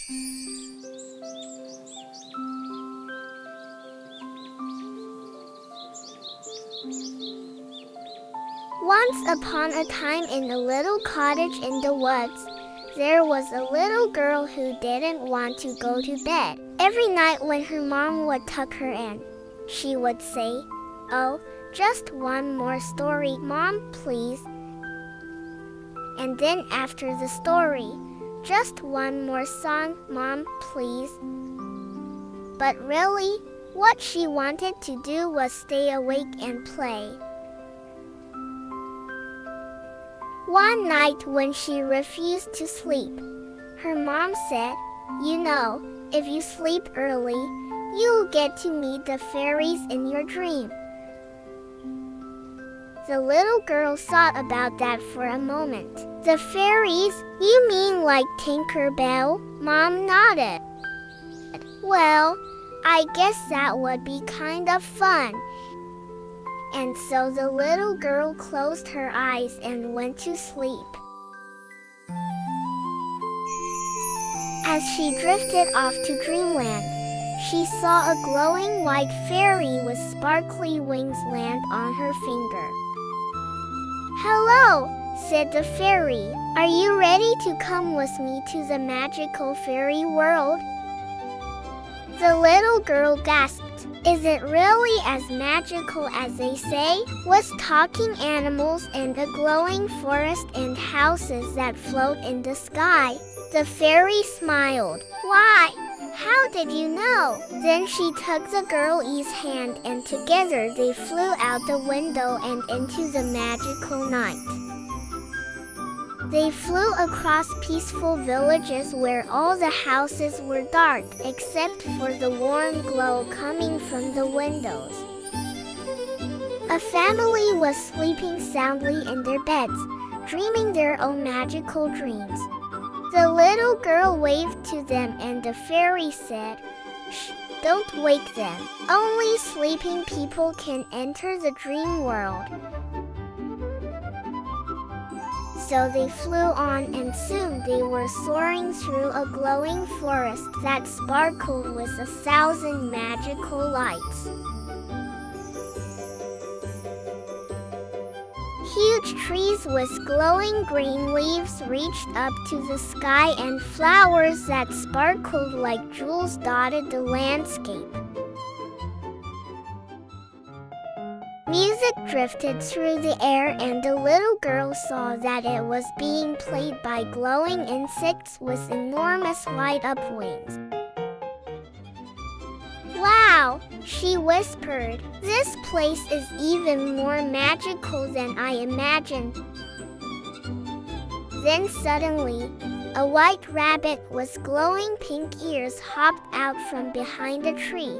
Once upon a time in a little cottage in the woods, there was a little girl who didn't want to go to bed. Every night when her mom would tuck her in, she would say, "Oh, just one more story, Mom, please." And then after the story, "Just one more song, Mom, please." But really, what she wanted to do was stay awake and play. One night when she refused to sleep, her mom said, "You know, if you sleep early, you'll get to meet the fairies in your dream." The little girl thought about that for a moment. "The fairies? You mean like Tinkerbell?" Mom nodded. "Well, I guess that would be kind of fun." And so the little girl closed her eyes and went to sleep. As she drifted off to dreamland, she saw a glowing white fairy with sparkly wings land on her finger. "Hello," said the fairy. "Are you ready to come with me to the magical fairy world?" The little girl gasped. "Is it really as magical as they say? With talking animals and a glowing forest and houses that float in the sky?" The fairy smiled. "Why, how did you know?" Then she took the girl's hand and together they flew out the window and into the magical night. They flew across peaceful villages where all the houses were dark except for the warm glow coming from the windows. A family was sleeping soundly in their beds, dreaming their own magical dreams. The little girl waved to them and the fairy said, "Shh, don't wake them. Only sleeping people can enter the dream world." So they flew on and soon they were soaring through a glowing forest that sparkled with 1,000 magical lights. Huge trees with glowing green leaves reached up to the sky and flowers that sparkled like jewels dotted the landscape. Music drifted through the air and the little girl saw that it was being played by glowing insects with enormous light-up wings. "Wow," she whispered, "this place is even more magical than I imagined." Then suddenly, a white rabbit with glowing pink ears hopped out from behind a tree.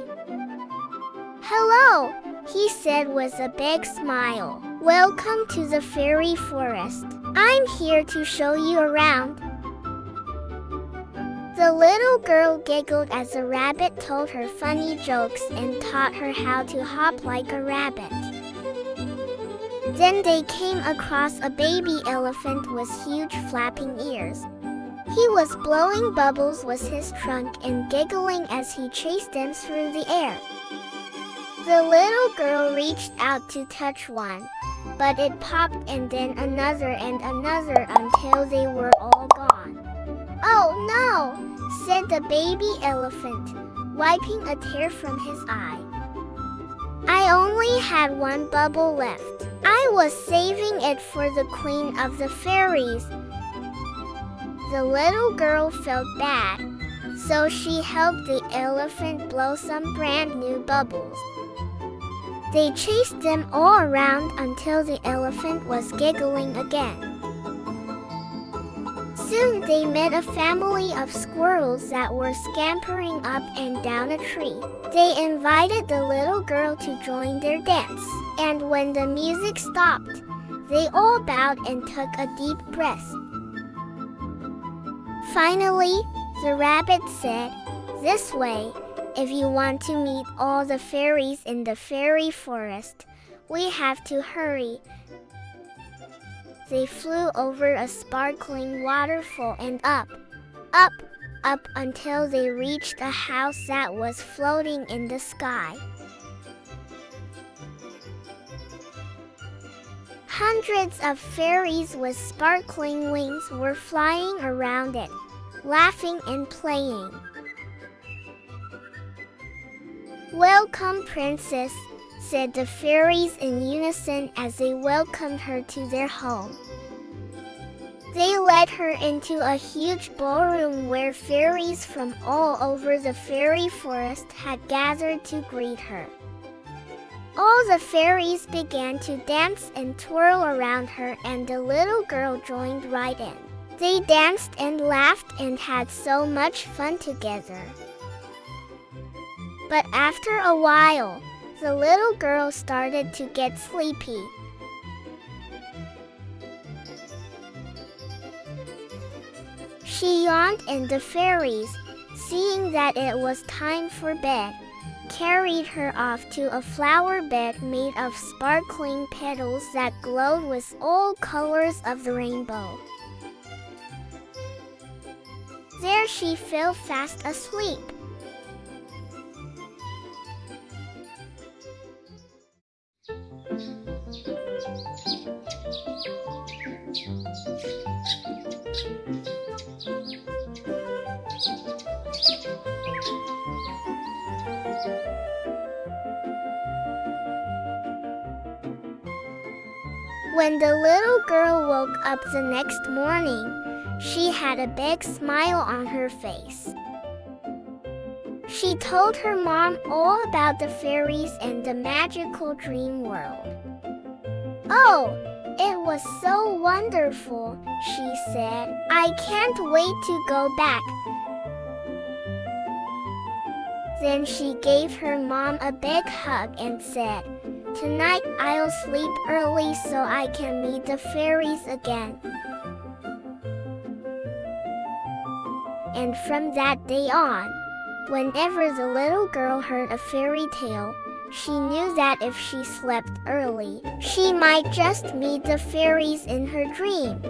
"Hello," he said with a big smile. "Welcome to the fairy forest. I'm here to show you around." The little girl giggled as the rabbit told her funny jokes and taught her how to hop like a rabbit. Then they came across a baby elephant with huge flapping ears. He was blowing bubbles with his trunk and giggling as he chased them through the air. The little girl reached out to touch one, but it popped and then another and another until they were all gone. "Oh no," said the baby elephant, wiping a tear from his eye. "I only had one bubble left. I was saving it for the queen of the fairies." The little girl felt bad, so she helped the elephant blow some brand new bubbles. They chased them all around until the elephant was giggling again. Soon they met a family of squirrels that were scampering up and down a tree. They invited the little girl to join their dance, and when the music stopped, they all bowed and took a deep breath. Finally, the rabbit said, "This way. If you want to meet all the fairies in the fairy forest, we have to hurry." They flew over a sparkling waterfall and up, up, up until they reached a house that was floating in the sky. Hundreds of fairies with sparkling wings were flying around it, laughing and playing. "Welcome, princess," said the fairies in unison as they welcomed her to their home. They led her into a huge ballroom where fairies from all over the fairy forest had gathered to greet her. All the fairies began to dance and twirl around her, and the little girl joined right in. They danced and laughed and had so much fun together. But after a while, the little girl started to get sleepy. She yawned, and the fairies, seeing that it was time for bed, carried her off to a flower bed made of sparkling petals that glowed with all colors of the rainbow. There she fell fast asleep. When the little girl woke up the next morning, she had a big smile on her face. She told her mom all about the fairies and the magical dream world. "Oh, it was so wonderful," she said. "I can't wait to go back." Then she gave her mom a big hug and said, "Tonight I'll sleep early so I can meet the fairies again." And from that day on, whenever the little girl heard a fairy tale, she knew that if she slept early, she might just meet the fairies in her dream.